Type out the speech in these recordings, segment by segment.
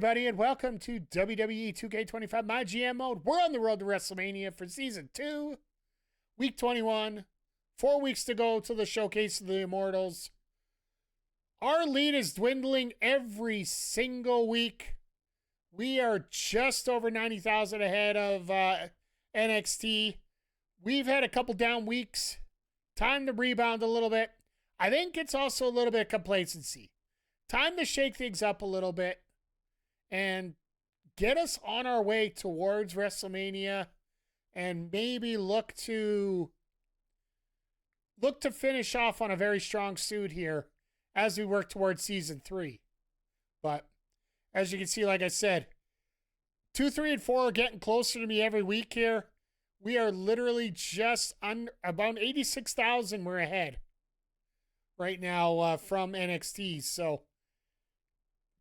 everybody, and welcome to WWE 2k25 myGM mode. We're on the road to WrestleMania for Season 2, Week 21. 4 weeks to go to the Showcase of the Immortals. Our lead is dwindling every single week. We are just over 90,000 ahead of NXT. We've had a couple down weeks. Time to rebound a little bit. I think it's also a little bit of complacency. Time to shake things up a little bit and get us on our way towards WrestleMania and maybe look to finish off on a very strong suit here as we work towards Season 3. But as you can see, like I said, 2, 3, and 4 are getting closer to me every week here. We are literally just about 86,000 we're ahead right now from NXT. So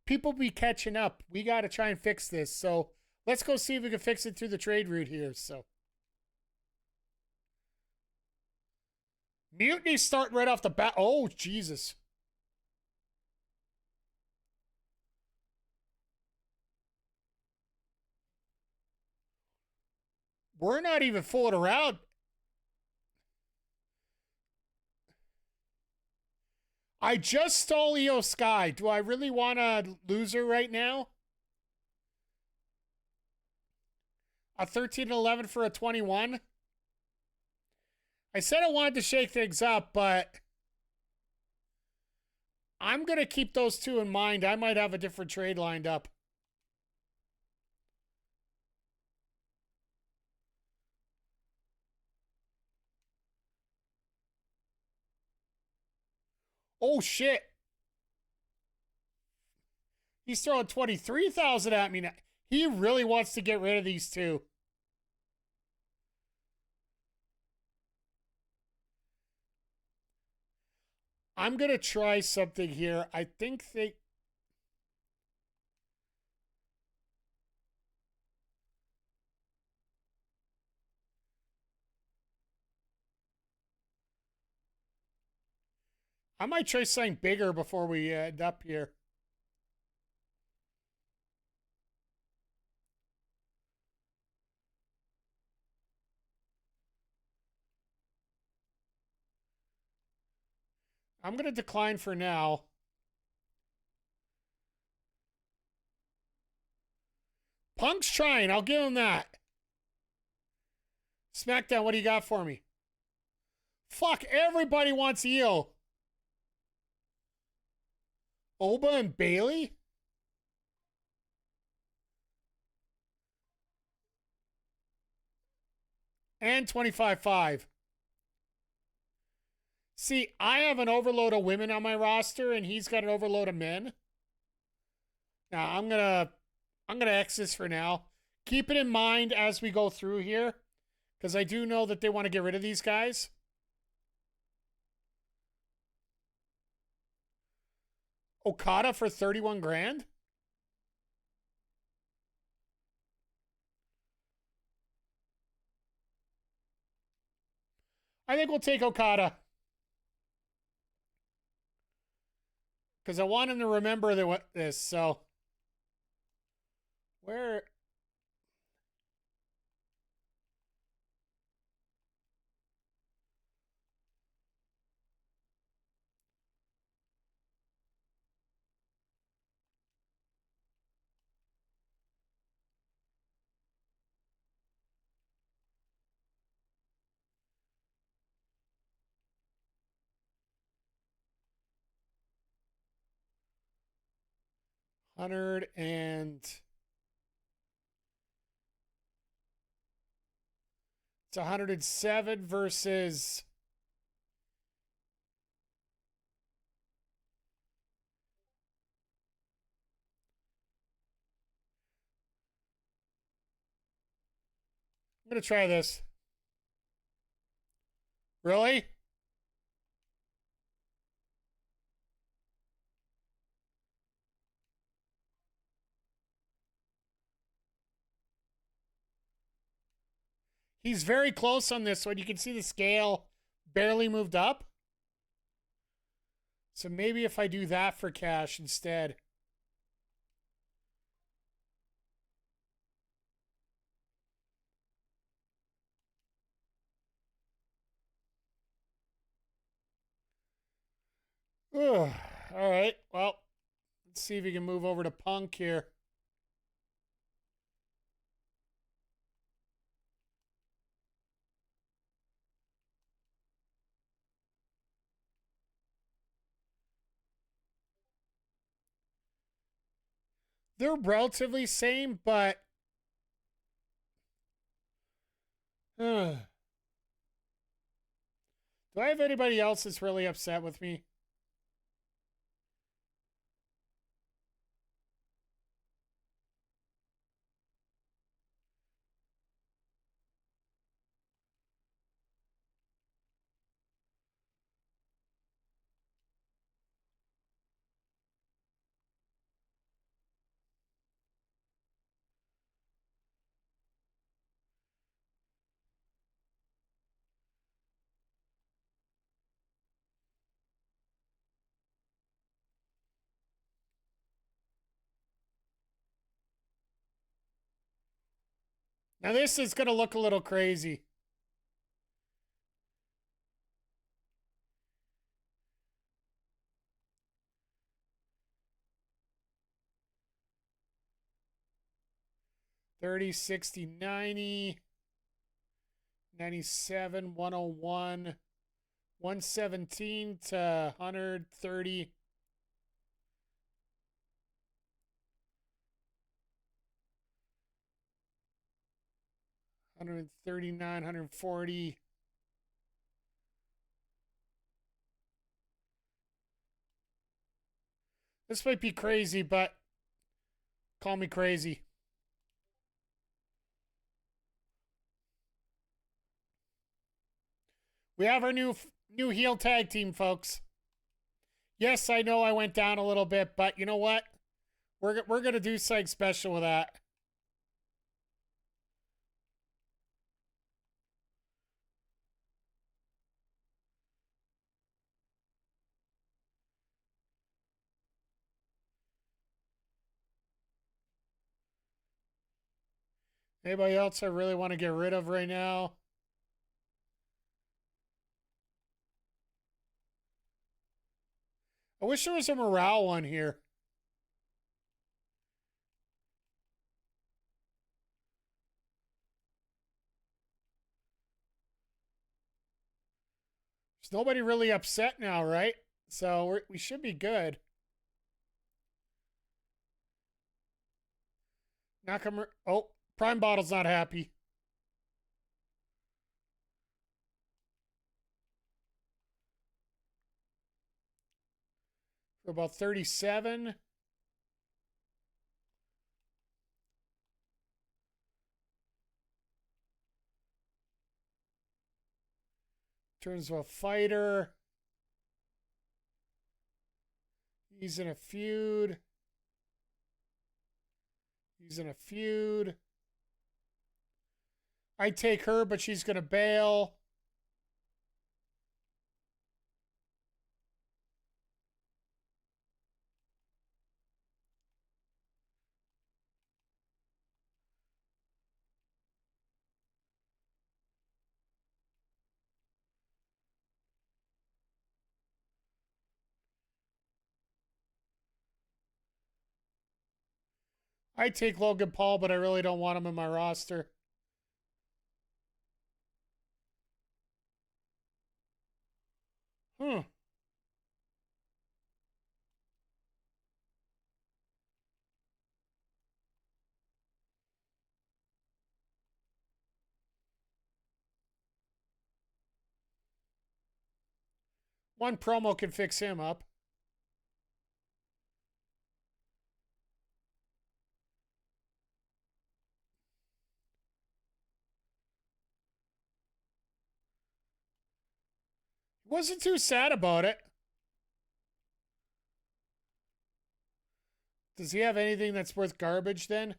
people be catching up. We got to try and fix this. So let's go see if we can fix it through the trade route here. So Mutiny starting right off the bat. Oh, Jesus. We're not even fooling around. I just stole Iyo Sky. Do I really want to lose her right now? A 13 and 11 for a 21. I said I wanted to shake things up, but I'm going to keep those two in mind. I might have a different trade lined up. Oh, shit. He's throwing 23,000 at me now. He really wants to get rid of these two. I'm going to try something here. I think they... I might try something bigger before we end up here. I'm going to decline for now. Punk's trying. I'll give him that. SmackDown, what do you got for me? Fuck, everybody wants Iyo. Oba and Bayley? And 25-5. See, I have an overload of women on my roster, and he's got an overload of men. Now, I'm gonna X this for now. Keep it in mind as we go through here, because I do know that they want to get rid of these guys. Okada for 31 grand? I think we'll take Okada. Because I want him to remember this, so. Where? It's 107 versus... I'm going to try this. Really? He's very close on this one. You can see the scale barely moved up. So maybe if I do that for cash instead. Ugh. All right. Well, let's see if we can move over to Punk here. They're relatively same, but do I have anybody else that's really upset with me? Now this is going to look a little crazy. $30, $60, $90, $97, $101, $117 to $130. $139, $140. This might be crazy, but call me crazy. We have our new heel tag team, folks. Yes, I know I went down a little bit, but you know what? We're gonna do something special with that. Anybody else I really want to get rid of right now? I wish there was a morale one here. There's nobody really upset now, right? So we should be good. Nakamura. Oh, Prime Bottle's not happy. For about 37. Turns to a fighter. He's in a feud. He's in a feud. I take her, but she's going to bail. I take Logan Paul, but I really don't want him in my roster. Hmm. One promo can fix him up. Wasn't too sad about it. Does he have anything that's worth garbage then?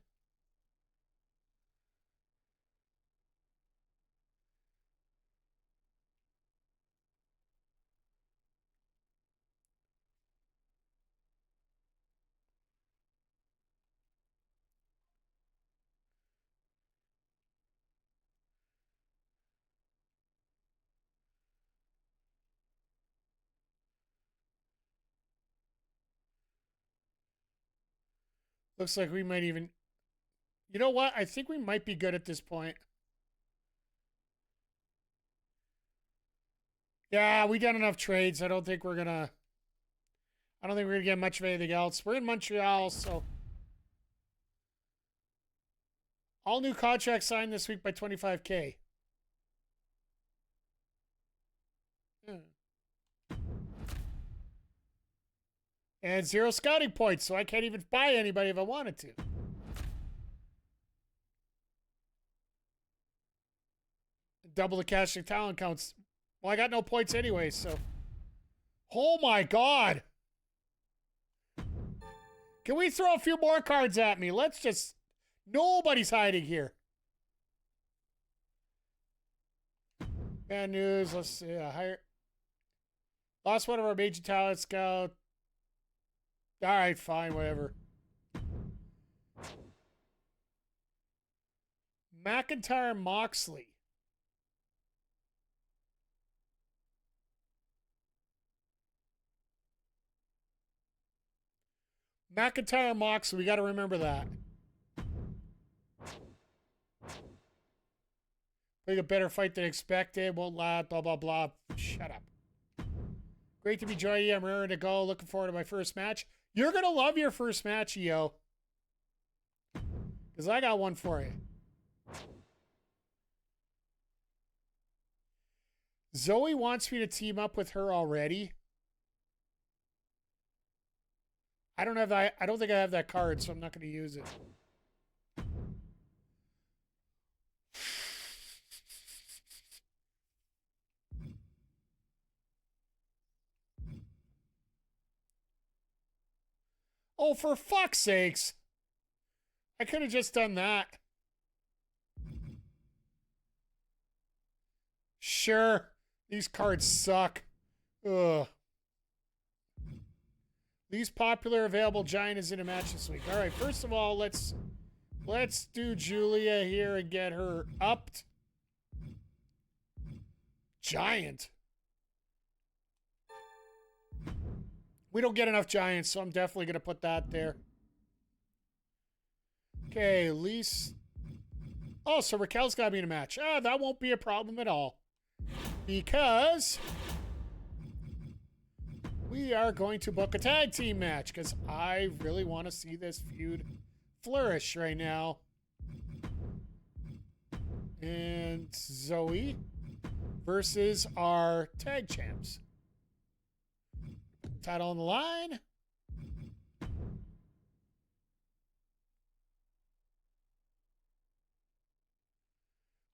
Looks like we might even... You know what? I think we might be good at this point. Yeah, we done enough trades. I don't think we're gonna get much of anything else. We're in Montreal, so all new contracts signed this week by 25K. And 0 scouting points, so I can't even buy anybody if I wanted to. Double the cash and talent counts. Well, I got no points anyway, so. Oh my God. Can we throw a few more cards at me? Let's just. Nobody's hiding here. Bad news. Let's see. Hire. Lost one of our major talent scout. All right, fine, whatever. McIntyre Moxley. McIntyre Moxley, we got to remember that. Played a better fight than expected. Won't lie, blah, blah, blah. Shut up. Great to be joining you. I'm raring to go. Looking forward to my first match. You're going to love your first match, Iyo. Because I got one for you. Zoey wants me to team up with her already. I don't think I have that card, so I'm not going to use it. Oh, for fuck's sakes. I could have just done that. Sure. These cards suck. Ugh. Least popular available giant is in a match this week. All right, first of all, let's do Julia here and get her upped. Giant. We don't get enough giants, so I'm definitely going to put that there. Okay, least... Oh, so Raquel's got to be in a match. Ah, that won't be a problem at all. Because... we are going to book a tag team match because I really want to see this feud flourish right now. And Zoey versus our tag champs. Title on the line.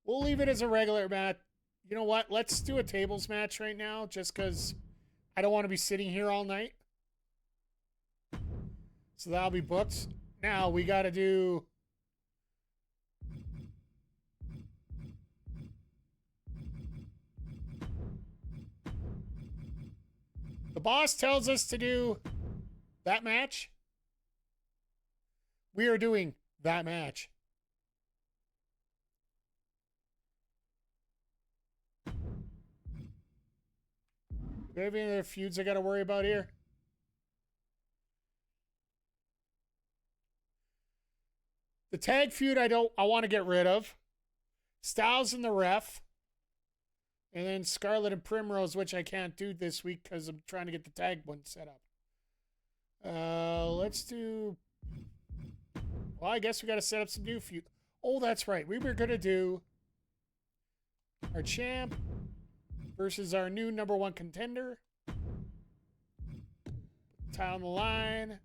We'll leave it as a regular match. You know what? Let's do a tables match right now just because I don't want to be sitting here all night. So that'll be booked. Now we got to do... The boss tells us to do that match. We are doing that match. Do we have any other feuds I got to worry about here? The tag feud I want to get rid of. Styles and the Ref. And then Scarlett and Primrose, which I can't do this week because I'm trying to get the tag one set up. Let's do... Well, I guess we got to set up some new feud. Oh, that's right. We were going to do our champ versus our new #1 contender. Tie on the line.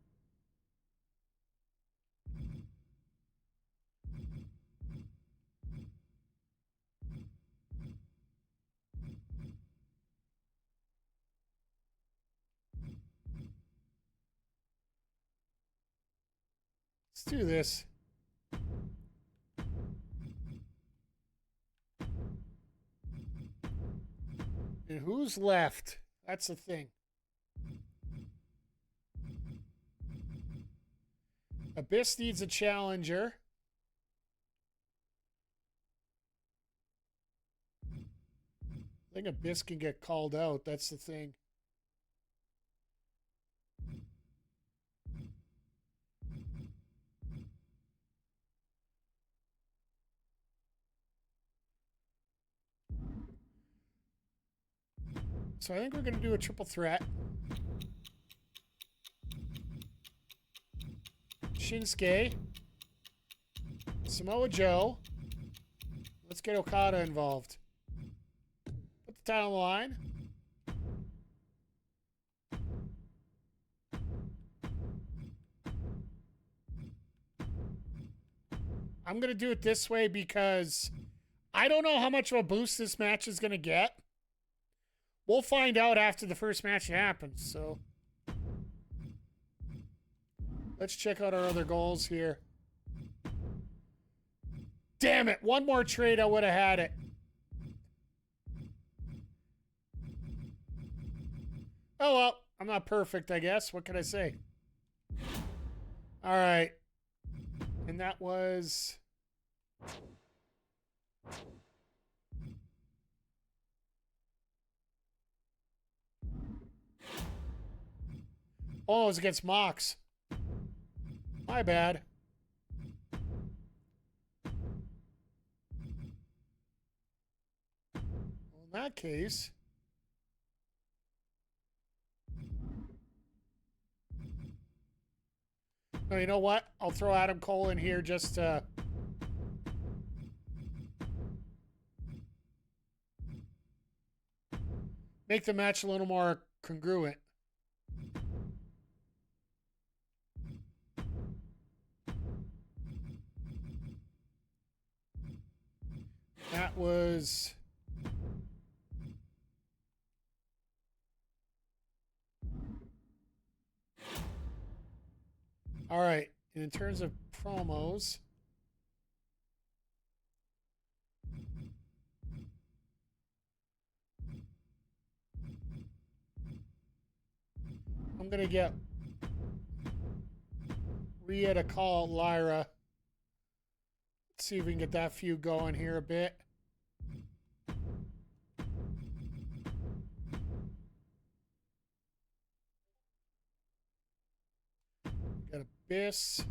Let's do this. And who's left? That's the thing. Abyss needs a challenger. I think Abyss can get called out. That's the thing. So I think we're going to do a triple threat. Shinsuke. Samoa Joe. Let's get Okada involved. Put the title on the line. I'm going to do it this way because I don't know how much of a boost this match is going to get. We'll find out after the first match happens, so let's check out our other goals here. Damn it, one more trade, I would have had it. Oh well, I'm not perfect, I guess. What can I say? All right. And that was... Oh, it was against Mox. My bad. Well, in that case... Oh, you know what? I'll throw Adam Cole in here just to... make the match a little more congruent. That was... All right, and in terms of promos, I'm going to get Rhea to call Lyra. Let's see if we can get that feud going here a bit. Got Abyss.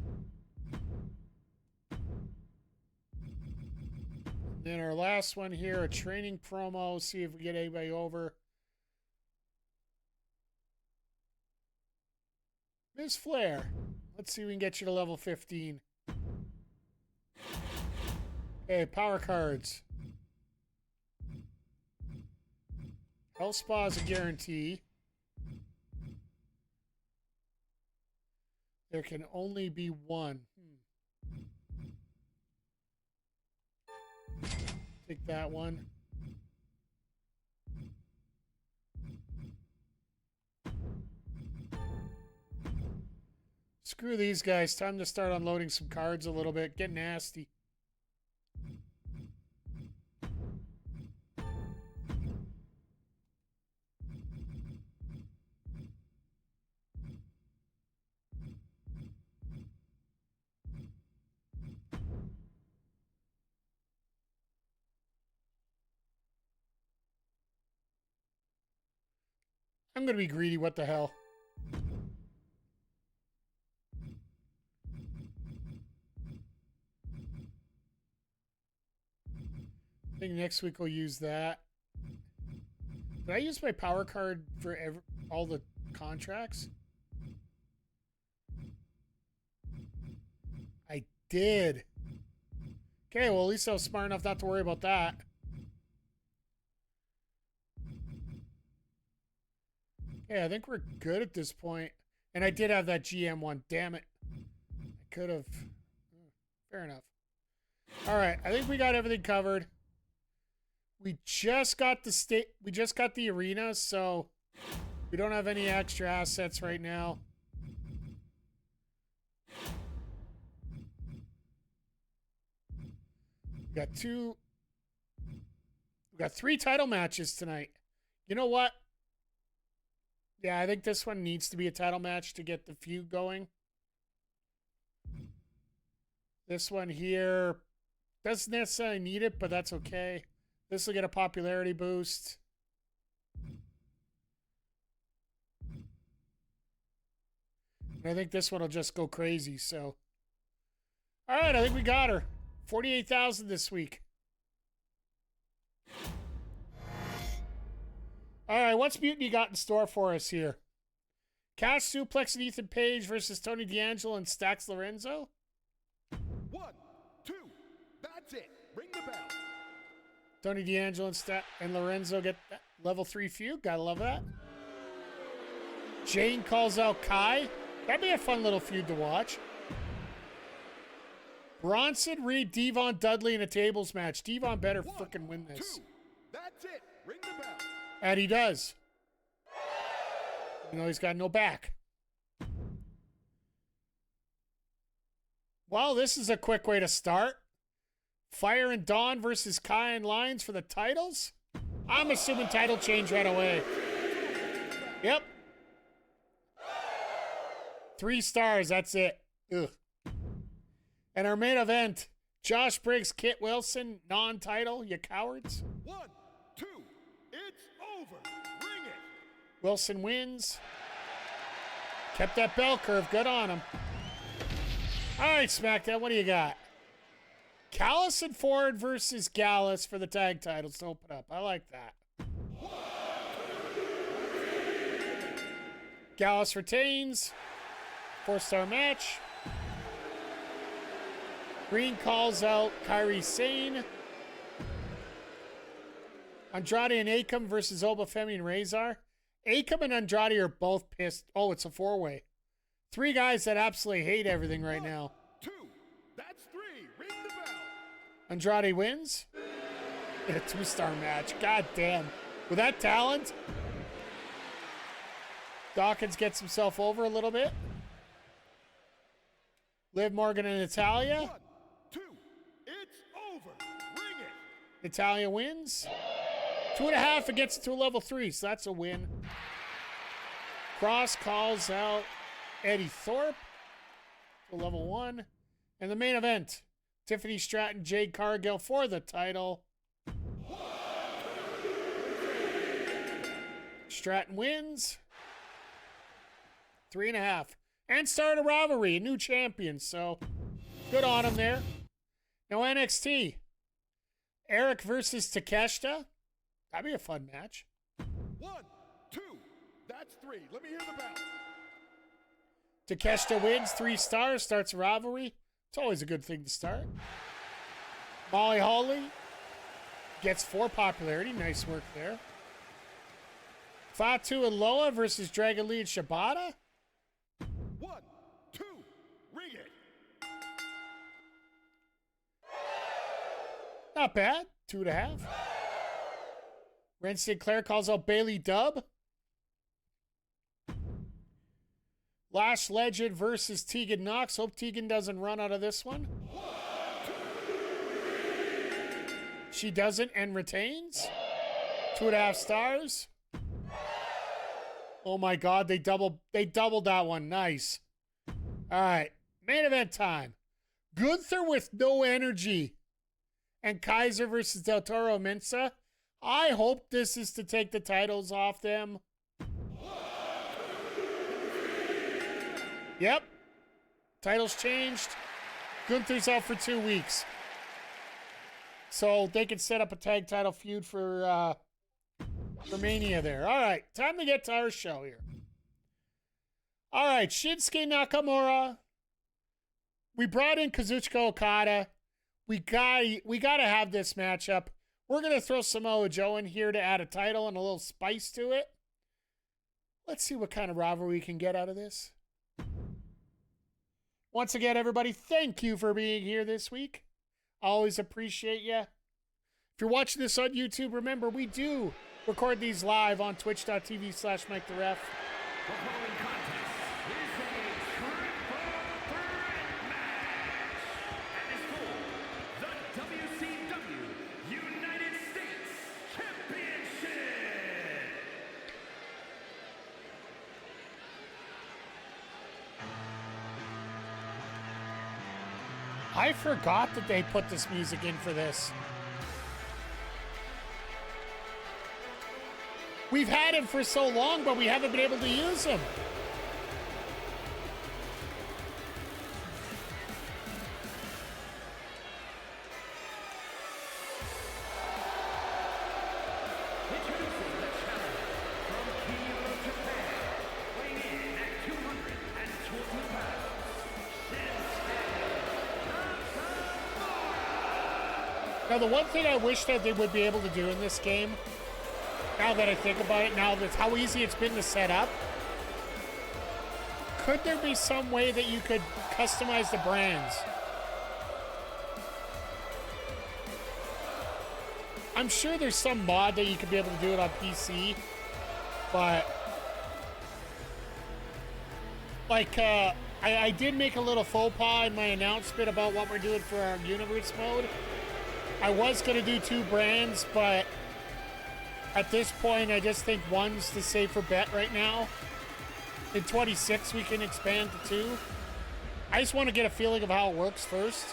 Then our last one here, a training promo. See if we get anybody over. Miss Flair. Let's see if we can get you to level 15. Okay, power cards. Health Spa is a guarantee. There can only be one. Take that one. Screw these guys. Time to start unloading some cards a little bit. Get nasty. I'm going to be greedy. What the hell? I think next week we'll use that. Did I use my power card for all the contracts? I did. Okay, well, at least I was smart enough not to worry about that. Yeah, I think we're good at this point. And I did have that GM one. Damn it. I could have. Fair enough. All right, I think we got everything covered. We just got the arena, so we don't have any extra assets right now. We got 3 title matches tonight. You know what? Yeah, I think this one needs to be a title match to get the feud going. This one here doesn't necessarily need it, but that's okay. This will get a popularity boost. And I think this one will just go crazy, so. All right, I think we got her. 48,000 this week. All right, what's Mutiny got in store for us here? Cash Suplex and Ethan Page versus Tony D'Angelo and Stax Lorenzo. 1, 2, that's it. Ring the bell. Tony D'Angelo and Lorenzo get that level 3 feud. Gotta love that. Jane calls out Kai. That'd be a fun little feud to watch. Bronson, Reed, Devon, Dudley in a tables match. Devon better freaking win this. 2, that's it. Ring the bell. And he does. Even though he's got no back. Well, this is a quick way to start. Fire and Dawn versus Kai and Lyons for the titles. I'm assuming title change right away. Yep. 3 stars, that's it. Ugh. And our main event, Josh Briggs, Kit Wilson, non-title, you cowards. 1, 2, it's over. Ring it. Wilson wins. Kept that bell curve, good on him. All right, SmackDown, what do you got? Callis and Ford versus Gallus for the tag titles to open up. I like that. Gallus retains. 4-star match. Green calls out Kairi Sane. Andrade and Akam versus Obafemi and Razor. Akam and Andrade are both pissed. Oh, it's a 4-way. 3 guys that absolutely hate everything right now. 2, that's 3. Ring the bell. Andrade wins. In a 2-star match. God damn. With that talent, Dawkins gets himself over a little bit. Liv Morgan and Natalia. 1, 2, it's over. Ring it. Natalia wins. 2.5, it gets it to a level 3, so that's a win. Cross calls out Eddie Thorpe to level 1. And the main event, Tiffany Stratton, Jade Cargill for the title. Stratton wins. 3.5. And started a rivalry, a new champion, so good on him there. Now NXT. Eric versus Takeshita. That'd be a fun match. 1, 2, that's 3. Let me hear the bell. Takeshita wins, 3 stars, starts a rivalry. It's always a good thing to start. Molly Holly gets 4 popularity. Nice work there. Fatu and Loa versus Dragon Lee and Shibata. 1, 2, ring it. Not bad. 2.5. Ren Sinclair calls out Bayley Dub. Lash Legend versus Tegan Knox. Hope Tegan doesn't run out of this one. She doesn't and retains. 2.5 stars. Oh my God, they doubled that one. Nice. All right, main event time. Gunther with no energy. And Kaiser versus Del Toro Mensa. I hope this is to take the titles off them. Yep. Titles changed. Gunther's out for 2 weeks. So they can set up a tag title feud for Mania there. All right, time to get to our show here. All right, Shinsuke Nakamura. We brought in Kuzuchka Okada. We gotta have this matchup. We're gonna throw Samoa Joe in here to add a title and a little spice to it. Let's see what kind of rivalry we can get out of this. Once again, everybody, thank you for being here this week. Always appreciate you. If you're watching this on YouTube, remember we do record these live on twitch.tv/MikeTheRef. The following contest is a triple threat match and is for the WCW United States Championship. I forgot that they put this music in for this. We've had him for so long, but we haven't been able to use him. Introducing the challenger Now, the one thing I wish that they would be able to do in this game, now that I think about it, now that's how easy it's been to set up, could there be some way that you could customize the brands? I'm sure there's some mod that you could be able to do it on PC, but like, I did make a little faux pas in my announcement about what we're doing for our universe mode. I was going to do 2 brands, but at this point, I just think one's the safer bet right now. In 26, we can expand to 2. I just want to get a feeling of how it works first.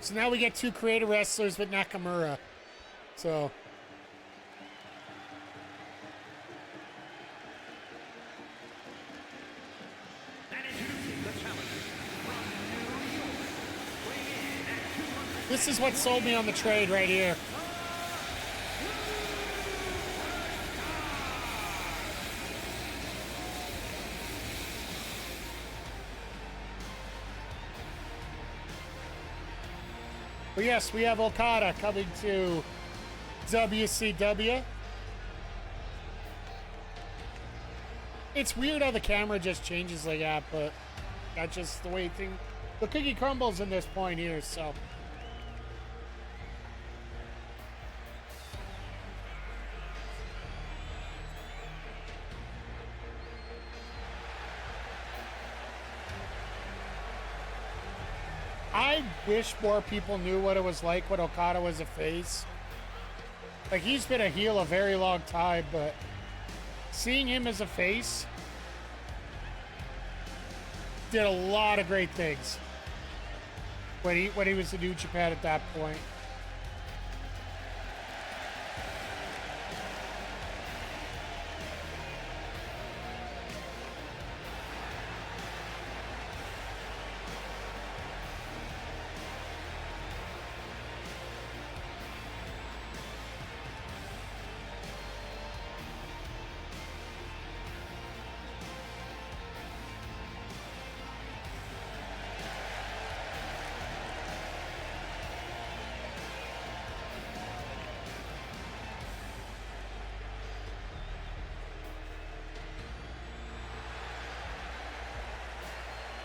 So now we get 2 creative wrestlers with Nakamura. So. This is what sold me on the trade right here. But yes, we have Okada coming to WCW. It's weird how the camera just changes like that, but that's just the way the cookie crumbles in this point here, so. I wish more people knew what it was like when Okada was a face. Like, he's been a heel a very long time, but seeing him as a face did a lot of great things when he was in New Japan at that point.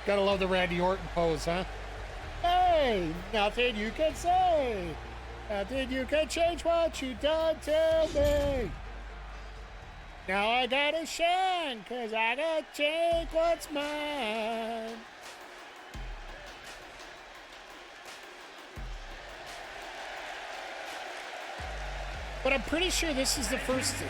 Gotta love the Randy Orton pose, huh? Hey, nothing you can say. Nothing you can change what you done to me. Now I gotta shine, cause I gotta take what's mine. But I'm pretty sure this is the first thing.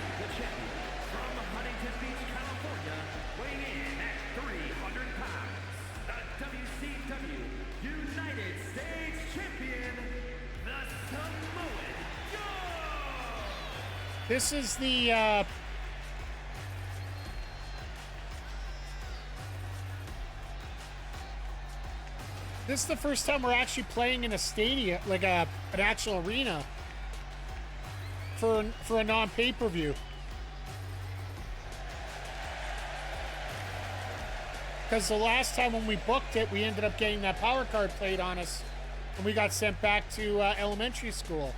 This is the, this is the first time we're actually playing in a stadium, like an actual arena for a non-pay-per-view. Because the last time when we booked it, we ended up getting that power card played on us, and we got sent back to elementary school.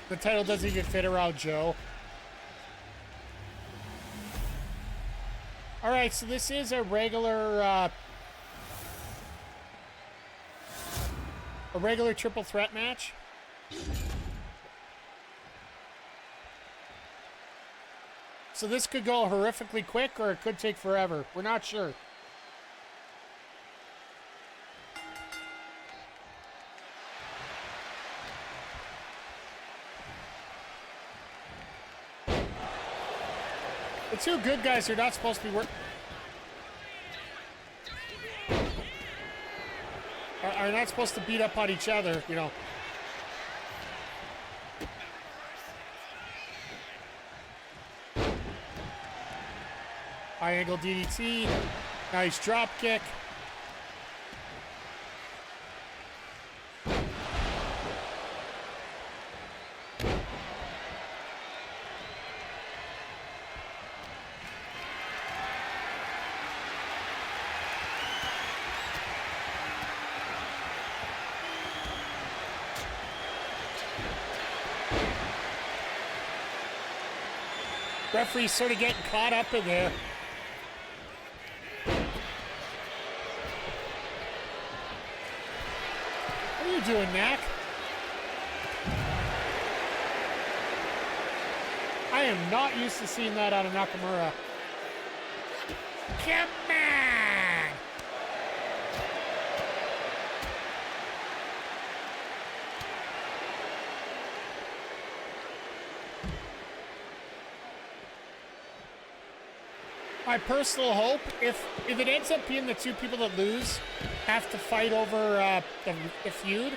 The title doesn't even fit around Joe. All right, so this is a regular triple threat match. So this could go horrifically quick, or it could take forever. We're not sure. The two good guys are not supposed to be are not supposed to beat up on each other, you know. High angle DDT. Nice drop kick. Referee's sort of getting caught up in there. What are you doing, Mac? I am not used to seeing that out of Nakamura. Come on! My personal hope, if it ends up being the two people that lose have to fight over the feud,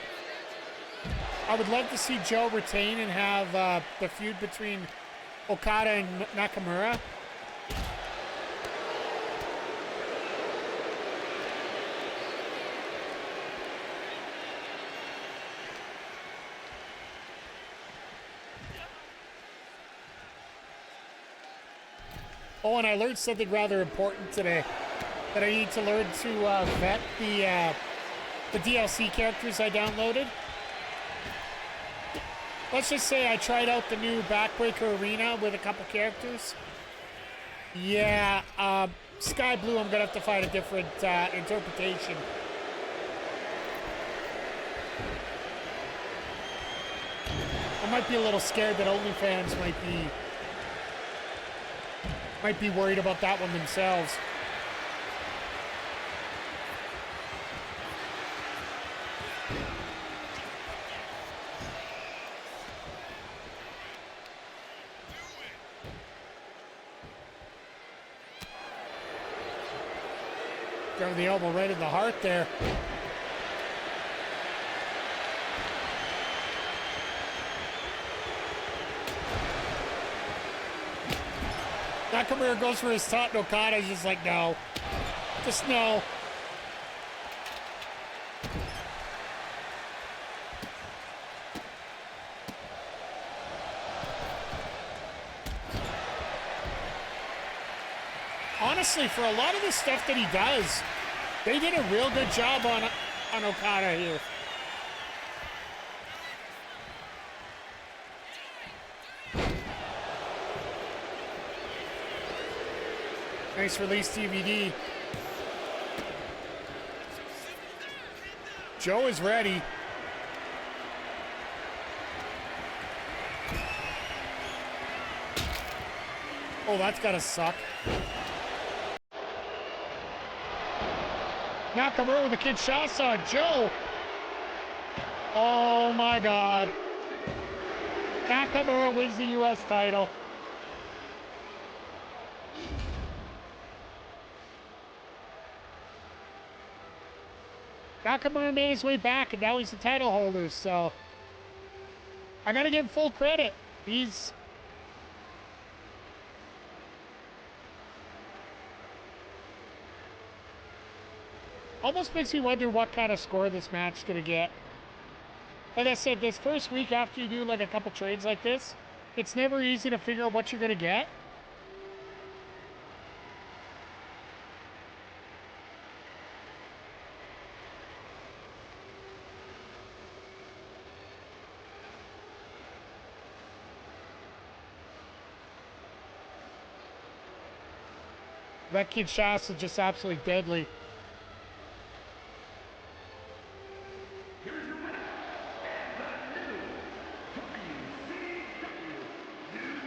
I would love to see Joe retain and have the feud between Okada and Nakamura. Oh, and I learned something rather important today, that I need to learn to vet the DLC characters I downloaded. Let's just say I tried out the new Backbreaker Arena with a couple characters. Yeah, Sky Blue, I'm going to have to find a different interpretation. I might be a little scared that OnlyFans might be worried about that one themselves. Drove the elbow right in the heart there. Nakamura goes for his taunt, and Okada's just like, no. Just no. Honestly, for a lot of the stuff that he does, they did a real good job on Okada here. Nice release DVD. Joe is ready. Oh, that's gotta suck. Nakamura with a Kinshasa on Joe. Oh my God. Nakamura wins the U.S. title. Nakamura made his way back, and now he's the title holder, so I gotta give him full credit. He's almost makes me wonder what kind of score this match is gonna get. Like I said, this first week after you do like a couple trades like this, it's never easy to figure out what you're gonna get. That Kinshasa is just absolutely deadly. Here's your winner, and the new WCW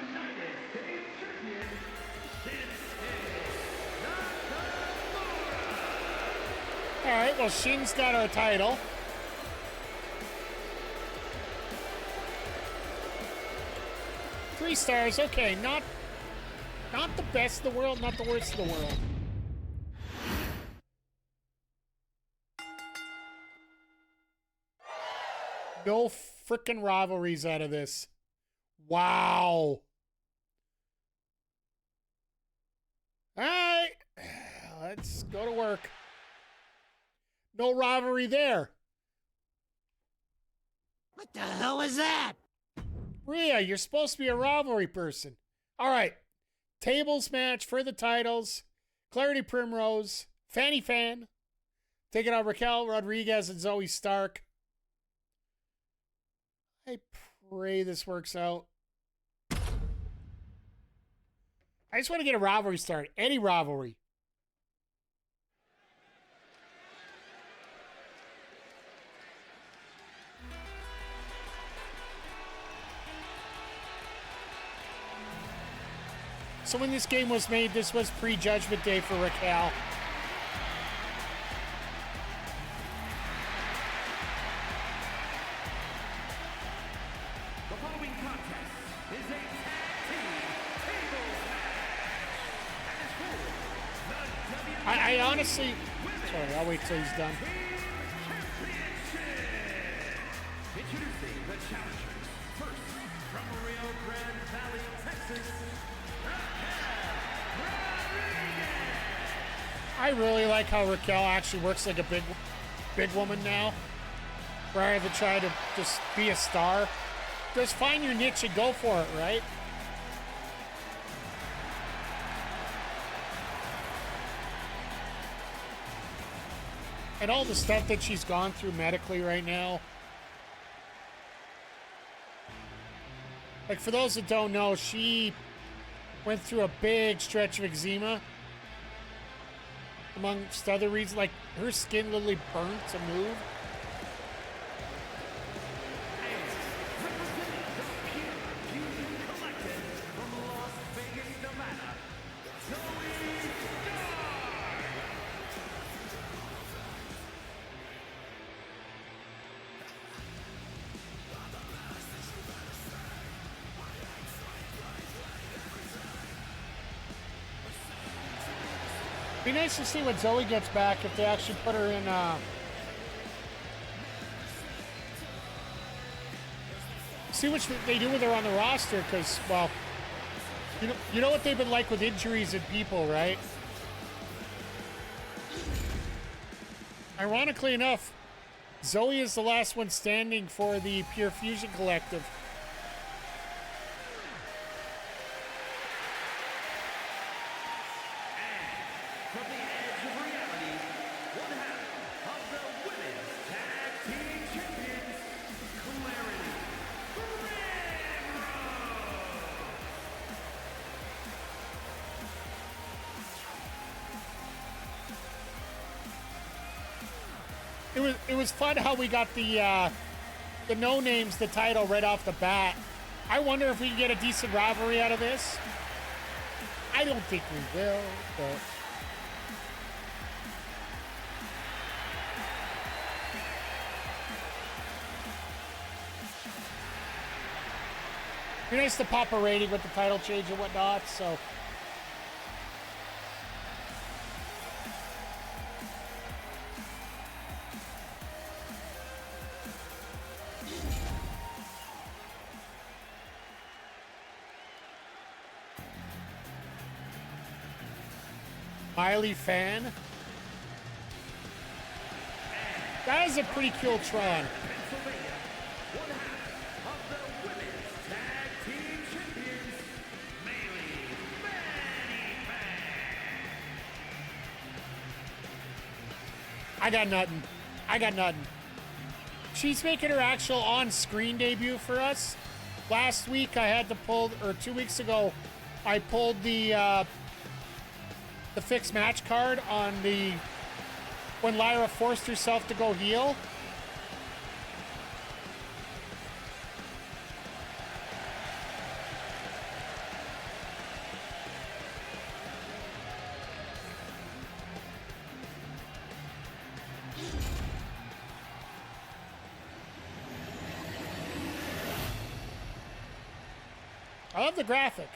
United States Champion, Shinsuke Nakamura. All right, well, Shin's got our title. Three stars, okay, Not the best in the world, not the worst in the world. No frickin' rivalries out of this. Wow. All right. Let's go to work. No rivalry there. What the hell is that? Rhea, you're supposed to be a rivalry person. All right. Tables match for the titles. Clarity Primrose. Fanny Fan. Taking on Raquel Rodriguez and Zoey Stark. I pray this works out. I just want to get a rivalry started. Any rivalry. So when this game was made, this was pre-Judgment Day for Raquel. The following contest is a tag team tables match. And is for the WWE I honestly... Sorry, I'll wait till he's done. Championship. Introducing the challengers. First, from Rio Grande Valley, Texas, I really like how Raquel actually works like a big woman now. Rather than try to just be a star. Just find your niche and go for it, right? And all the stuff that she's gone through medically right now. Like, for those that don't know, she went through a big stretch of eczema. Amongst other reasons, like her skin literally burnt to move. representing the Pure Beauty Collective from Las Vegas, Nevada, Zoey Sky. Be nice to see when Zoey gets back if they actually put her in. See what they do with her on the roster, because well, you know what they've been like with injuries and people, right? Ironically enough, Zoey is the last one standing for the Pure Fusion Collective. From the edge of reality, one half of the women's tag team champions, Clarity Primrose. It was fun how we got the no names, the title right off the bat. I wonder if we can get a decent rivalry out of this. I don't think we will, but. Be nice to pop a rating with the title change and whatnot, so. Miley Fan. That is a pretty cool Tron. Pennsylvania, one half of the women's tag team champions, Bayley I got nothing. She's making her actual on-screen debut for us. Last week I had to pull, or 2 weeks ago, I pulled the fixed match card on the when Lyra forced herself to go heel. I love the graphic.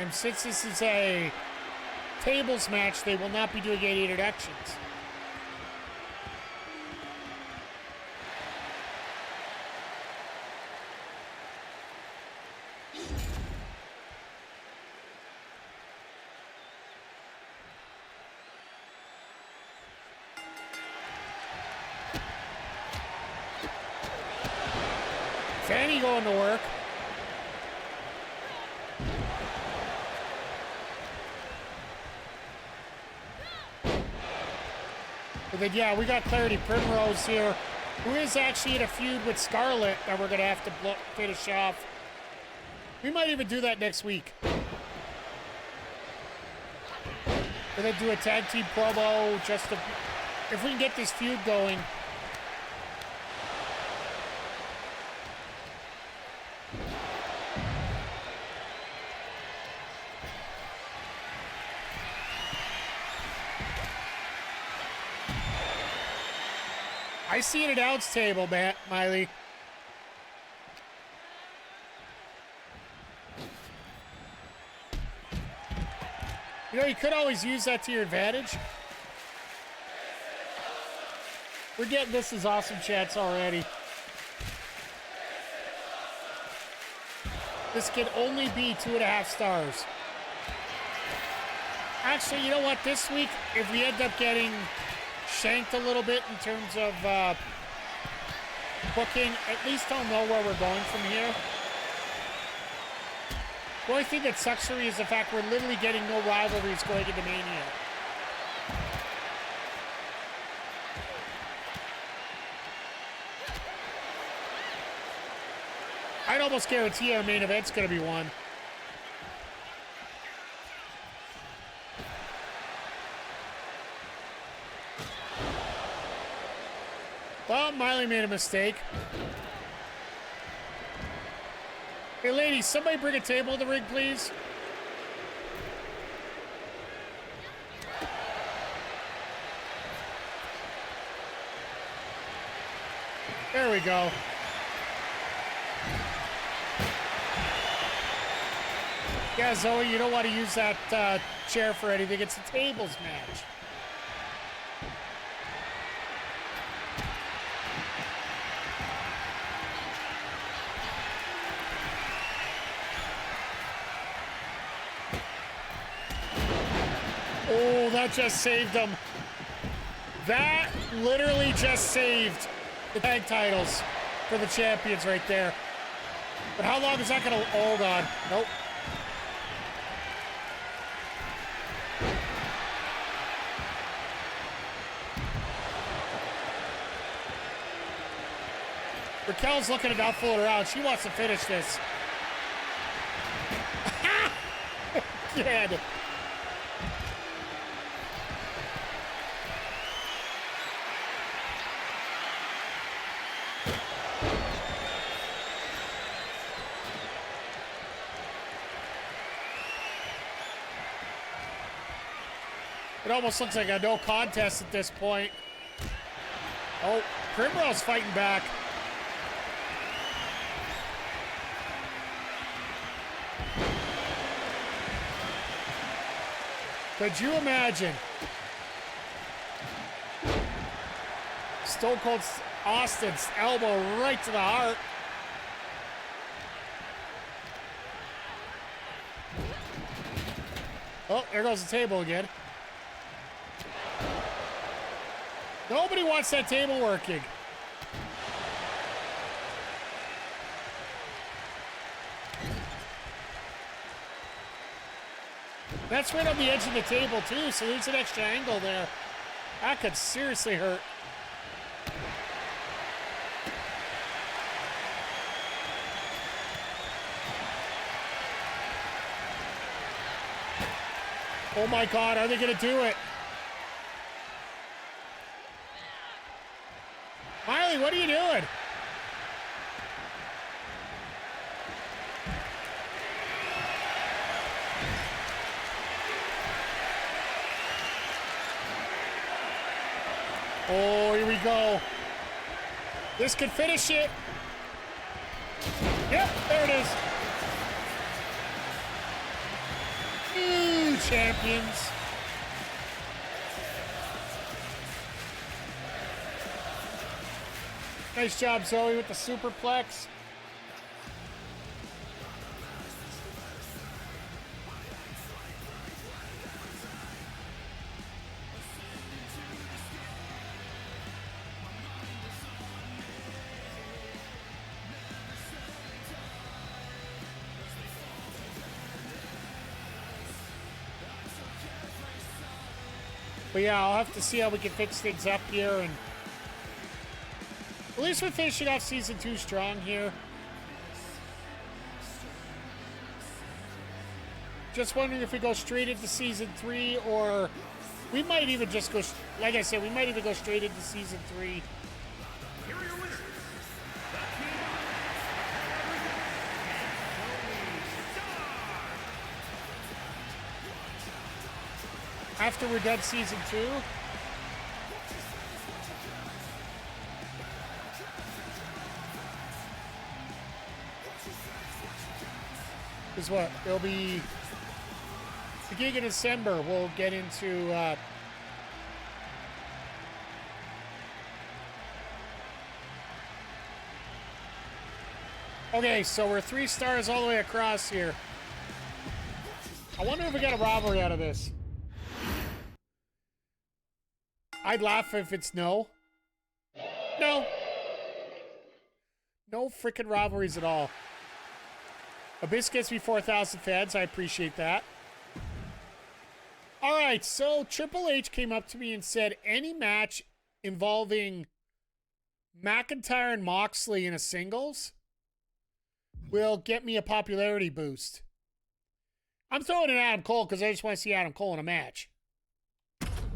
And since this is a tables match, they will not be doing any introductions. Fanny going to work. But then, yeah, we got clarity. Primrose here, who is actually in a feud with Scarlett that we're going to have to finish off. We might even do that next week. And then do a tag team promo just to, if we can get this feud going. I see an announce table, Matt, Miley. You know, you could always use that to your advantage. We're getting this as awesome chats already. This can only be 2.5 stars. Actually, you know what? This week, if we end up getting shanked a little bit in terms of booking, at least I'll know where we're going from here. The only thing that sucks for me is the fact we're literally getting no rivalries going into Mania. I'd almost guarantee our main event's going to be one. Well, Miley made a mistake. Hey, ladies, somebody bring a table to the ring, please. There we go. Yeah, Zoey, you don't want to use that chair for anything. It's a tables match. Oh, that just saved them. That literally just saved the tag titles for the champions right there. But how long is that going to... Oh, God. Nope. Raquel's looking at not fooling around. She wants to finish this. Good. It almost looks like a no contest at this point. Oh, Primrose fighting back. Could you imagine? Stone Cold Austin's elbow right to the heart. Oh, there goes the table again. Nobody wants that table working. That's right on the edge of the table, too, so there's an extra angle there. That could seriously hurt. Oh, my God, are they going to do it? Miley, what are you doing? Oh, here we go. This could finish it. Yep, there it is. champions. Nice job, Zoey, with the superplex. But yeah, I'll have to see how we can fix things up here, and at least we're finishing off season 2 strong here. Just wondering if we go straight into season 3, or we might even just go, like I said, we might even go straight into season 3. Here are your winners. After we're done season 2. Is what? It'll be beginning of December. We'll get into okay, so we're 3 stars all the way across here. I wonder if we got a rivalry out of this. I'd laugh if it's no. No. No freaking rivalries at all. Abyss gets me 4,000 fans. I appreciate that. All right, so Triple H came up to me and said any match involving McIntyre and Moxley in a singles will get me a popularity boost. I'm throwing in Adam Cole because I just want to see Adam Cole in a match.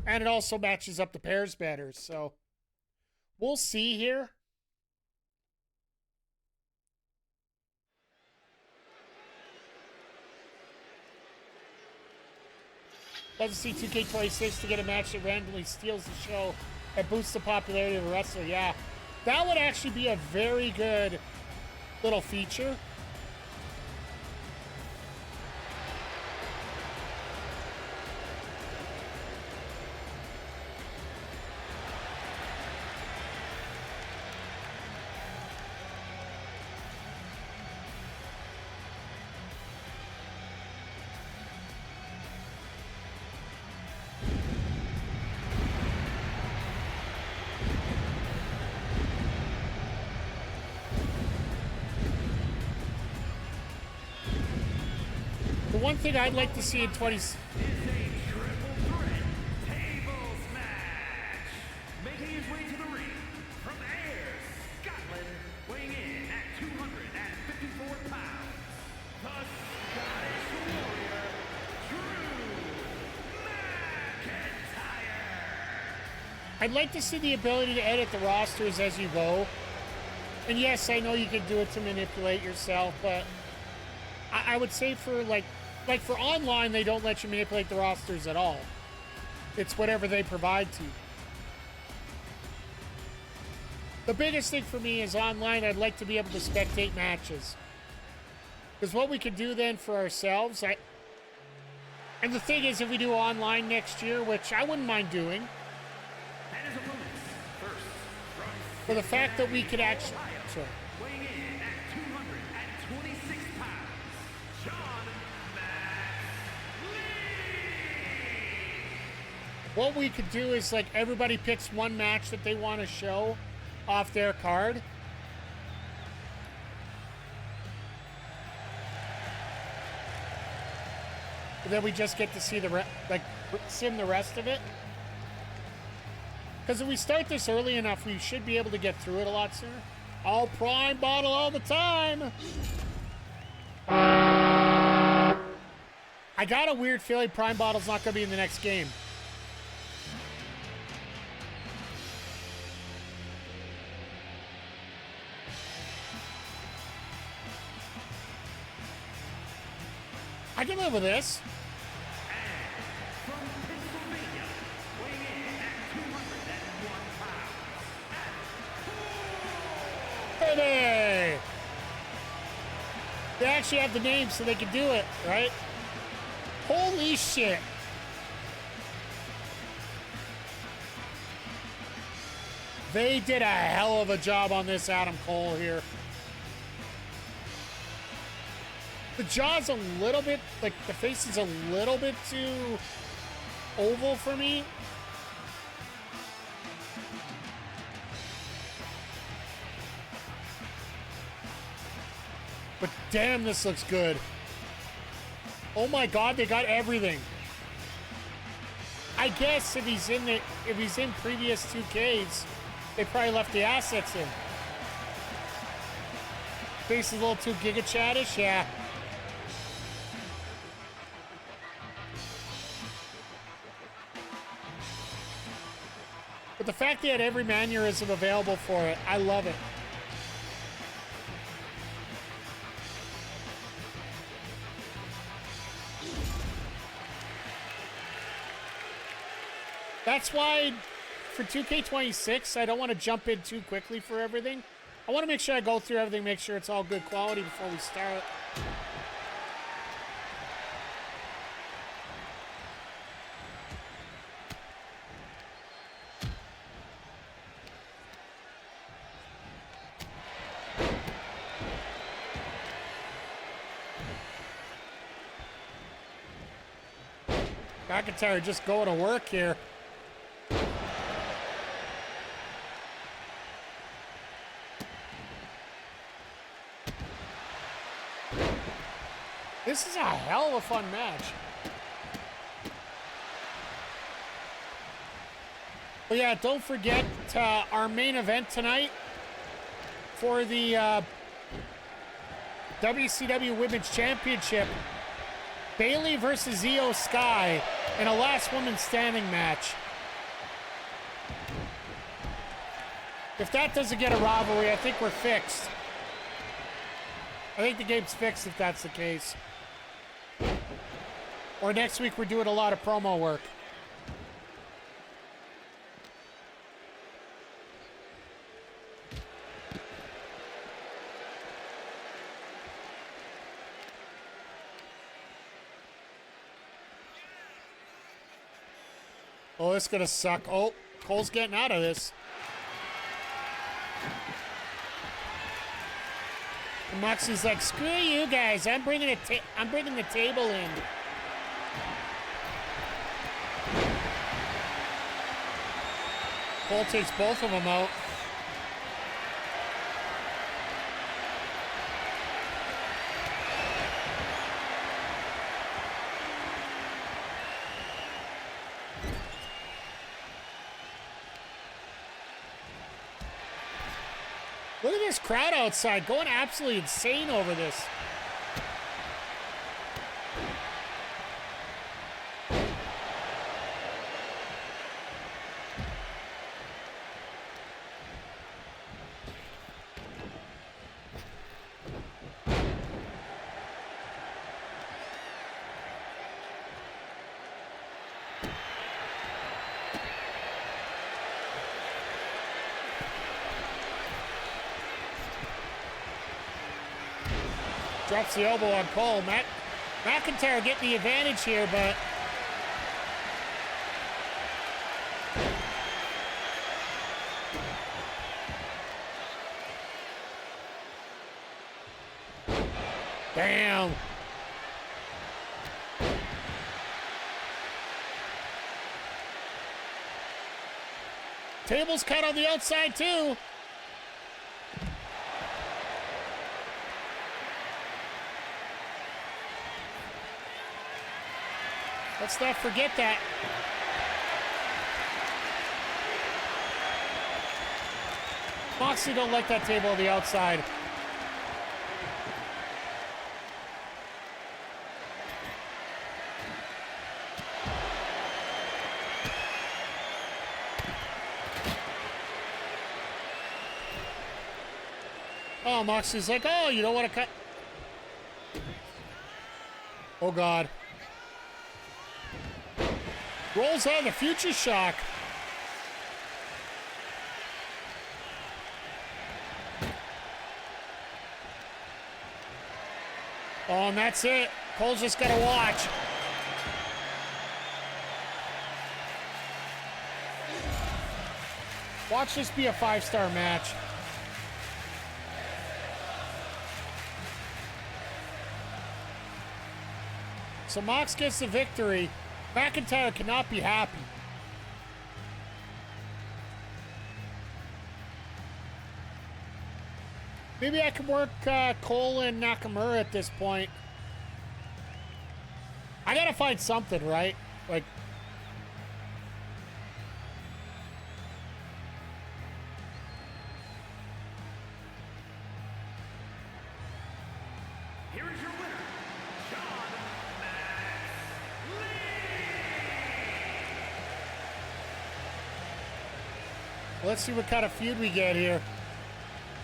And it also matches up the pairs better, so we'll see here. Love to see 2K26 to get a match that randomly steals the show and boosts the popularity of the wrestler. Yeah, that would actually be a very good little feature. One thing I'd like to see in 20... Is a triple threat tables match. Making his way to the ring from Ayr, Scotland, weighing in at 254 pounds, the Scottish Warrior, Drew McIntyre. I'd like to see the ability to edit the rosters as you go. And yes, I know you can do it to manipulate yourself, but I would say for like for online, they don't let you manipulate the rosters at all. It's whatever they provide to you. The biggest thing for me is online, I'd like to be able to spectate matches. Because what we can do then for ourselves, and the thing is, if we do online next year, which I wouldn't mind doing, for the fact that we could actually... Sorry. Weighing in at 226 pounds, John What we could do is, like, everybody picks one match that they want to show off their card. And then we just get to see sim the rest of it. Because if we start this early enough, we should be able to get through it a lot sooner. All prime bottle all the time. I got a weird feeling prime bottle's not going to be in the next game. I can live with this. from Pennsylvania, weighing in at 201 pounds. Baby! They actually have the name so they can do it, right? Holy shit. They did a hell of a job on this Adam Cole here. The jaw's a little bit, like the face is a little bit too oval for me. But damn, this looks good. Oh my God, they got everything. I guess if he's in previous 2Ks, they probably left the assets in. Face is a little too Giga Chadish, yeah. But the fact they had every mannerism available for it, I love it. That's why for 2K26, I don't want to jump in too quickly for everything. I want to make sure I go through everything, make sure it's all good quality before we start. McIntyre just going to work here. This is a hell of a fun match. But yeah, don't forget our main event tonight for the WCW Women's Championship. Bayley versus Iyo Sky in a last woman standing match. If that doesn't get a rivalry, I think we're fixed. I think the game's fixed if that's the case. Or next week we're doing a lot of promo work. Oh, it's gonna suck. Oh, Cole's getting out of this. And Moxley's like, screw you guys. I'm bringing the table in. Cole takes both of them out. Look at this crowd outside going absolutely insane over this. Drops the elbow on Cole. McIntyre getting the advantage here, but damn. Table's cut on the outside too. Let's not forget that. Moxley don't like that table on the outside. Oh, Moxley's like, oh, you don't want to cut. Oh, God. Rolls on the future shock. Oh, and that's it. Cole's just got to watch. Watch this be a 5-star match. So Mox gets the victory. McIntyre cannot be happy. Maybe I can work Cole and Nakamura at this point. I gotta find something, right? Like, Here is your winner, John Moxley. let's see what kind of feud we get here.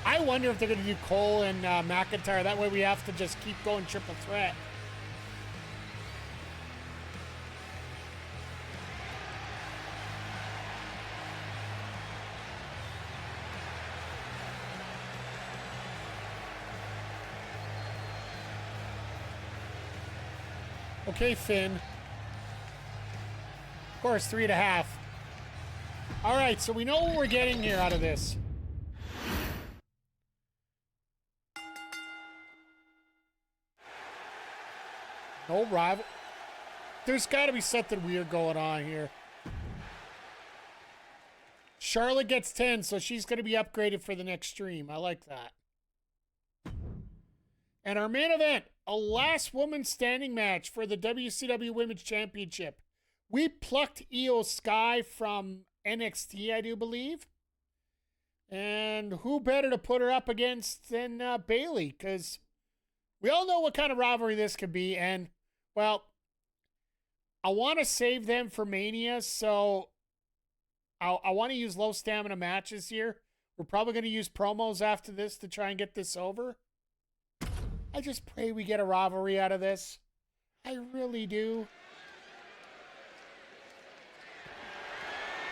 I wonder if they're going to do Cole and McIntyre. That way we have to just keep going triple threat. Okay, Finn. Of course, 3.5. All right, so we know what we're getting here out of this. No rival. There's got to be something weird going on here. Charlotte gets 10, so she's going to be upgraded for the next stream. I like that. And our main event, a last woman standing match for the WCW Women's Championship. We plucked Iyo Sky from NXT, I do believe. And who better to put her up against than Bayley? Because we all know what kind of rivalry this could be. And, well, I want to save them for Mania, so I want to use low stamina matches here. We're probably going to use promos after this to try and get this over. I just pray we get a rivalry out of this. I really do.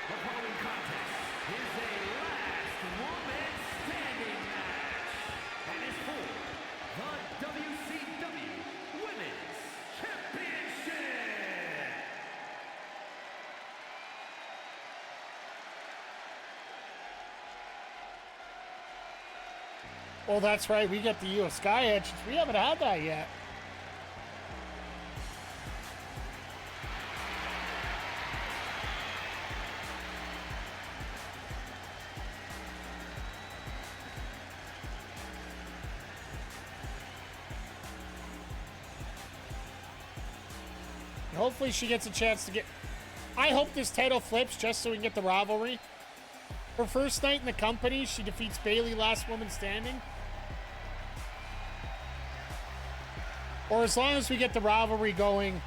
The following contest is a last woman standing match and is for the WCW Women's Championship. Well, that's right. We get the Iyo Sky entrance. We haven't had that yet. And hopefully she gets a chance to get... I hope this title flips just so we can get the rivalry. Her first night in the company, she defeats Bayley, last woman standing. Or as long as we get the rivalry going,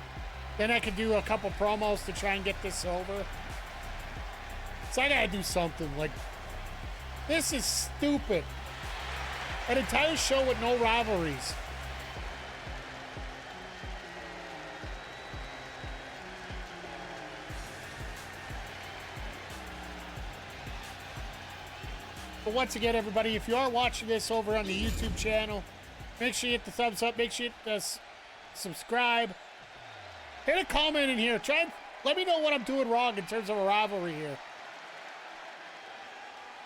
then I could do a couple promos to try and get this over. So I gotta do something. Like, this is stupid. An entire show with no rivalries. But once again, everybody, if you are watching this over on the YouTube channel, make sure you hit the thumbs up. Make sure you hit the subscribe. Hit a comment in here. Try and let me know what I'm doing wrong in terms of a rivalry here.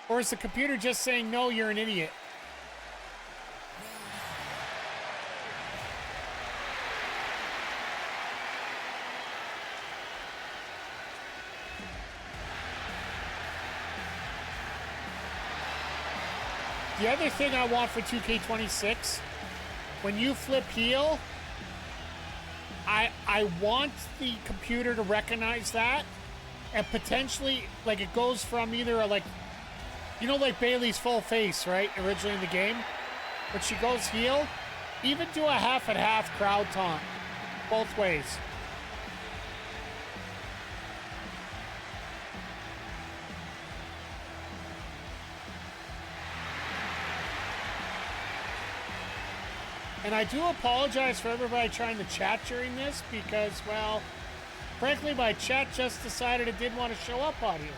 Or is the computer just saying, no, you're an idiot? The other thing I want for 2K26, when you flip heel, I want the computer to recognize that and potentially, like, it goes from either a, like, you know, like Bayley's full face, right? Originally in the game. When she goes heel, even do a half and half crowd taunt. Both ways. And I do apologize for everybody trying to chat during this because, well, frankly, my chat just decided it didn't want to show up on here.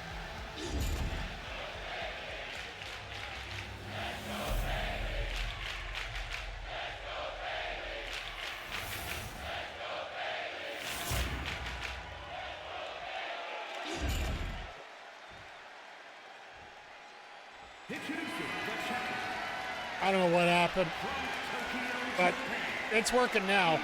I don't know what happened, but it's working now.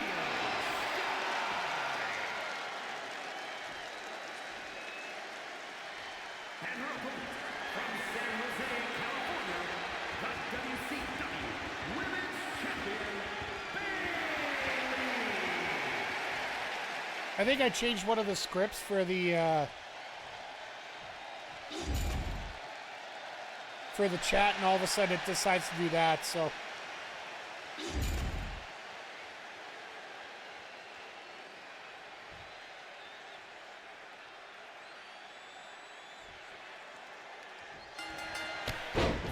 I think I changed one of the scripts for the chat, and all of a sudden it decides to do that, so.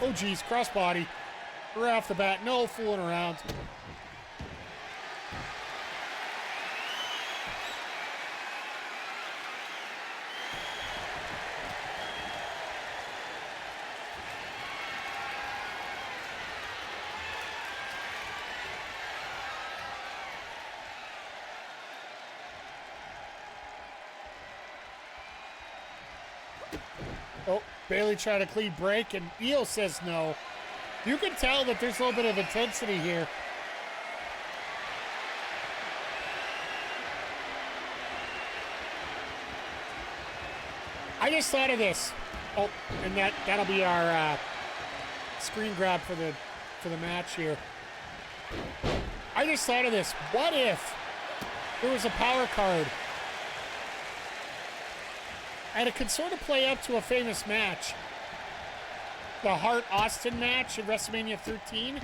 Oh geez, crossbody. Right off the bat, no fooling around. Oh, Bayley tried a clean break, and Iyo says no. You can tell that there's a little bit of intensity here. I just thought of this. Oh, and that'll be our screen grab for the match here. I just thought of this. What if there was a power card? And it could sort of play up to a famous match. The Hart-Austin match in WrestleMania 13.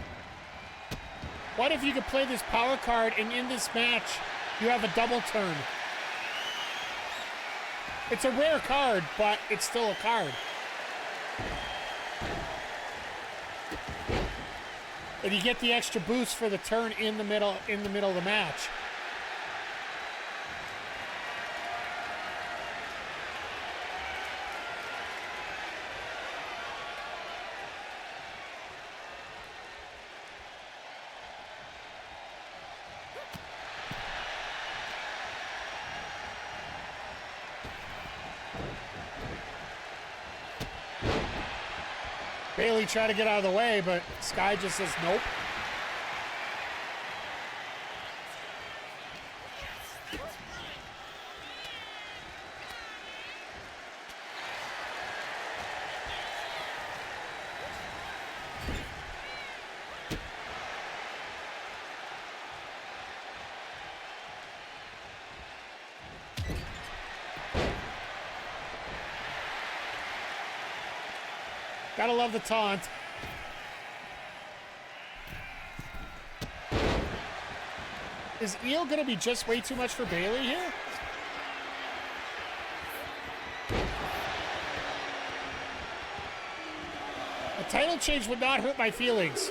What if you could play this power card and in this match, you have a double turn? It's a rare card, but it's still a card. And you get the extra boost for the turn in the middle of the match. Bayley tried to get out of the way, but Sky just says nope. Gotta love the taunt. Is Iyo gonna be just way too much for Bayley here? A title change would not hurt my feelings.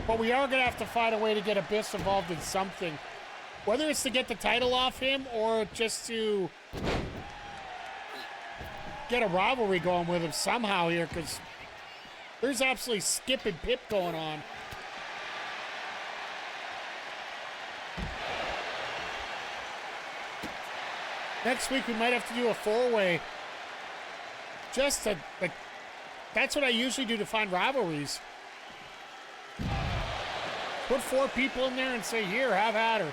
But we are gonna have to find a way to get Abyss involved in something. Whether it's to get the title off him or just to get a rivalry going with him somehow here, because there's absolutely Skip and Pip going on. Next week we might have to do a four-way. Just to, like, that's what I usually do to find rivalries. Put 4 people in there and say, here, have at her.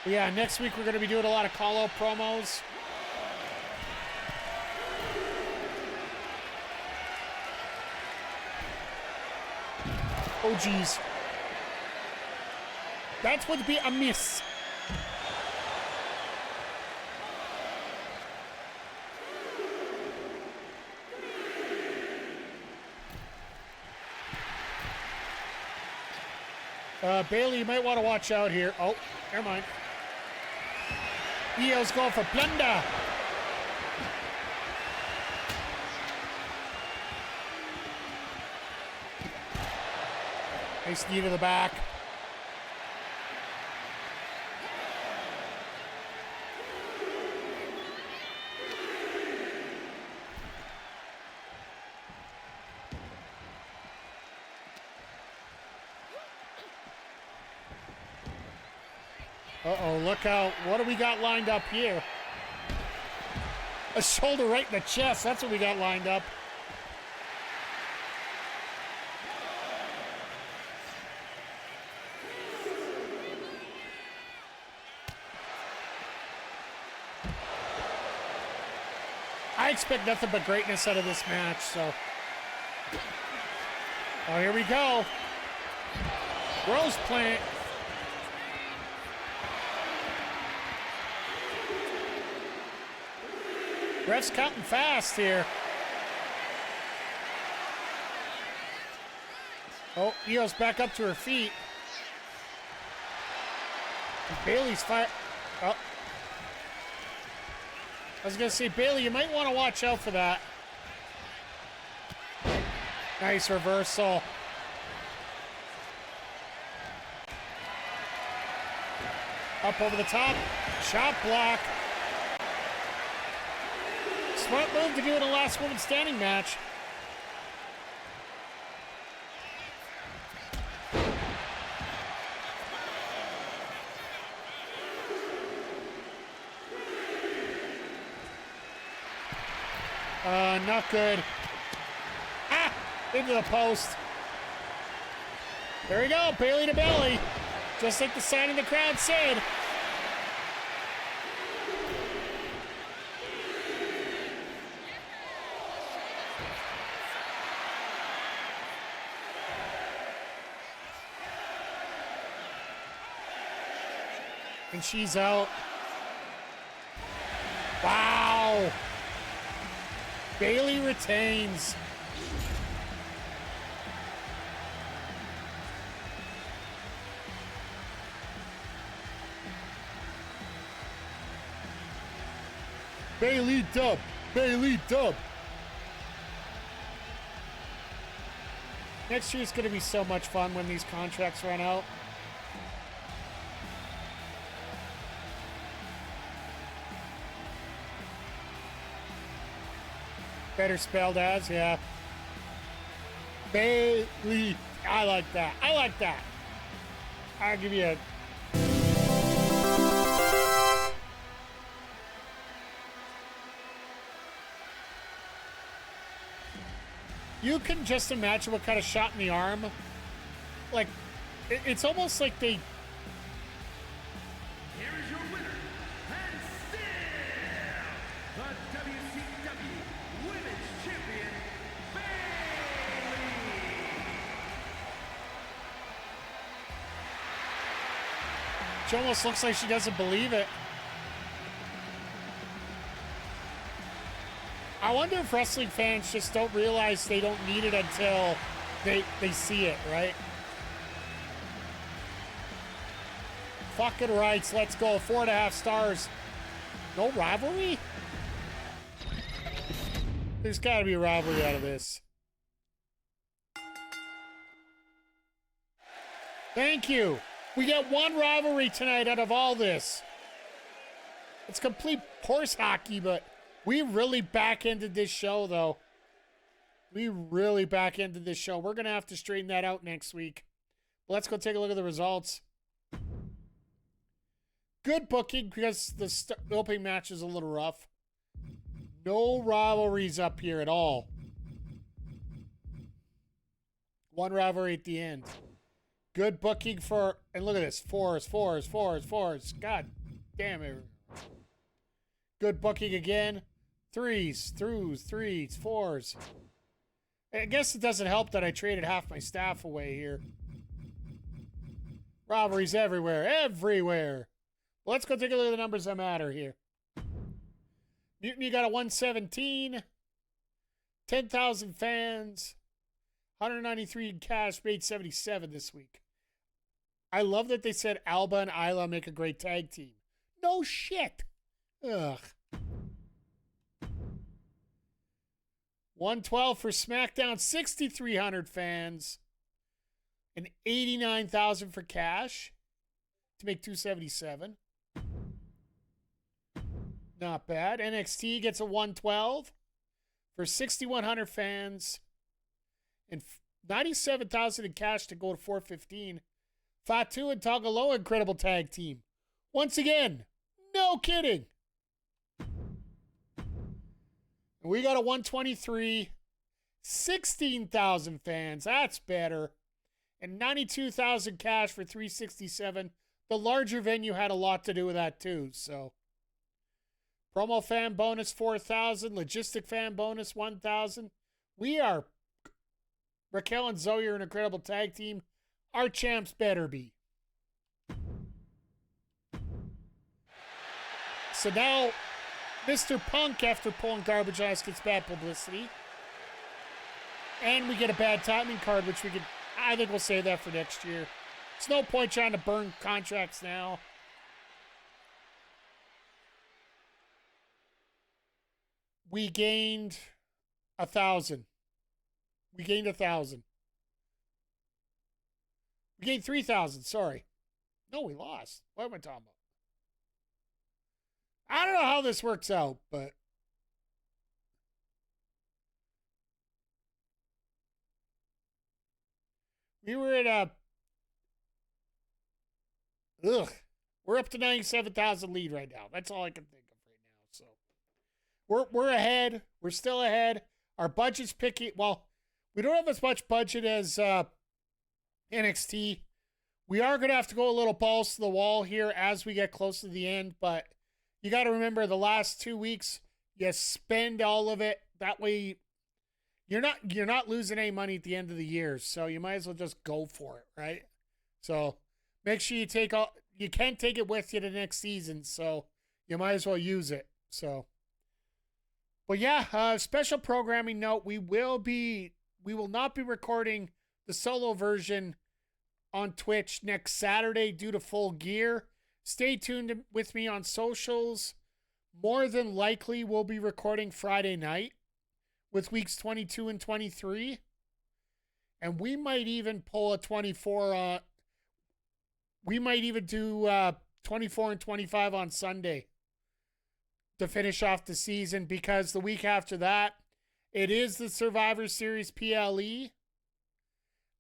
Yeah, next week we're going to be doing a lot of call-out promos. Oh, geez. That would be a miss. Bayley, you might want to watch out here. Oh, never mind. Iyo's going for plunder. Nice knee to the back. Uh-oh, look out. What do we got lined up here? A shoulder right in the chest. That's what we got lined up. I expect nothing but greatness out of this match, so. Oh, here we go. Rose plant. Ref's counting fast here. Oh, Iyo's back up to her feet. And Bayley's fire. Oh. I was going to say, Bayley, you might want to watch out for that. Nice reversal. Up over the top. Chop block. Smart move to do in a last woman standing match. Not good. Ah! Into the post. There we go. Bayley to belly. Just like the sign in the crowd said. And she's out. Wow. Bayley retains. Bayley dub. Bayley dub. Next year's going to be so much fun when these contracts run out. Better spelled as, yeah. Bayley. I like that. I like that. I'll give you a... You can just imagine what kind of shot in the arm. Like, it's almost like they... Here is your winner, and still the WCW Women's Champion, Bayley. She almost looks like she doesn't believe it. I wonder if wrestling fans just don't realize they don't need it until they see it, right? Fucking rights, let's go. 4.5 stars. No rivalry? There's gotta be a rivalry out of this. Thank you. We get one rivalry tonight out of all this. It's complete horse hockey, but we really back-ended this show, though. We really back-ended this show. We're going to have to straighten that out next week. Let's go take a look at the results. Good booking because the opening match is a little rough. No rivalries up here at all. One rivalry at the end. Good booking for... And look at this. Fours. God damn it. Good booking again. Threes, fours. I guess it doesn't help that I traded half my staff away here. Rivalries everywhere. Well, let's go take a look at the numbers that matter here. Mutiny got a 117. 10,000 fans. 193 in cash. Made 77 this week. I love that they said Alba and Isla make a great tag team. No shit. Ugh. 112 for SmackDown, 6,300 fans, and 89,000 for cash to make 277. Not bad. NXT gets a 112 for 6,100 fans and 97,000 in cash to go to 415. Fatu and Tagaloa, incredible tag team. Once again, no kidding. We got a 123, 16,000 fans. That's better. And 92,000 cash for 367. The larger venue had a lot to do with that too. So, promo fan bonus 4,000, logistic fan bonus 1,000. We are Raquel and Zoey are an incredible tag team. Our champs better be. So now, Mr. Punk, after pulling garbage on us, gets bad publicity. And we get a bad timing card, which I think we'll save that for next year. There's no point trying to burn contracts now. We gained 1,000. We gained 1,000. We gained 3,000, sorry. No, we lost. What am I talking about? I don't know how this works out, but we were at we're up to 97,000 lead right now. That's all I can think of right now. So we're ahead. We're still ahead. Our budget's picky. Well, we don't have as much budget as NXT. We are going to have to go a little balls to the wall here as we get close to the end, but you got to remember the last 2 weeks, you spend all of it. That way you're not losing any money at the end of the year. So you might as well just go for it, right? So make sure you can't take it with you to next season. So you might as well use it. So, but yeah, special programming note, we will not be recording the solo version on Twitch next Saturday due to Full Gear. Stay tuned with me on socials. More than likely, we'll be recording Friday night with weeks 22 and 23. And we might even pull a 24. We might even do 24 and 25 on Sunday to finish off the season, because the week after that, it is the Survivor Series PLE.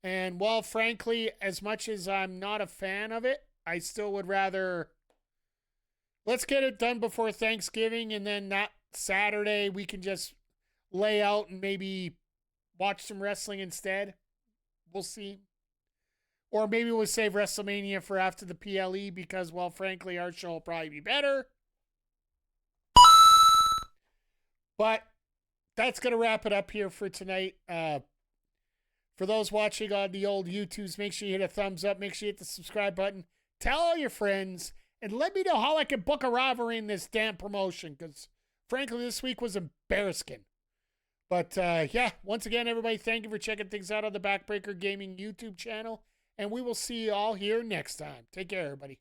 And, well, frankly, as much as I'm not a fan of it, I still would rather, let's get it done before Thanksgiving, and then that Saturday we can just lay out and maybe watch some wrestling instead. We'll see. Or maybe we'll save WrestleMania for after the PLE because, well, frankly, our show will probably be better. But that's going to wrap it up here for tonight. For those watching on the old YouTubes, make sure you hit a thumbs up. Make sure you hit the subscribe button. Tell all your friends. And let me know how I can book a rivalry in this damn promotion. Because, frankly, this week was embarrassing. But, yeah, once again, everybody, thank you for checking things out on the Backbreaker Gaming YouTube channel. And we will see you all here next time. Take care, everybody.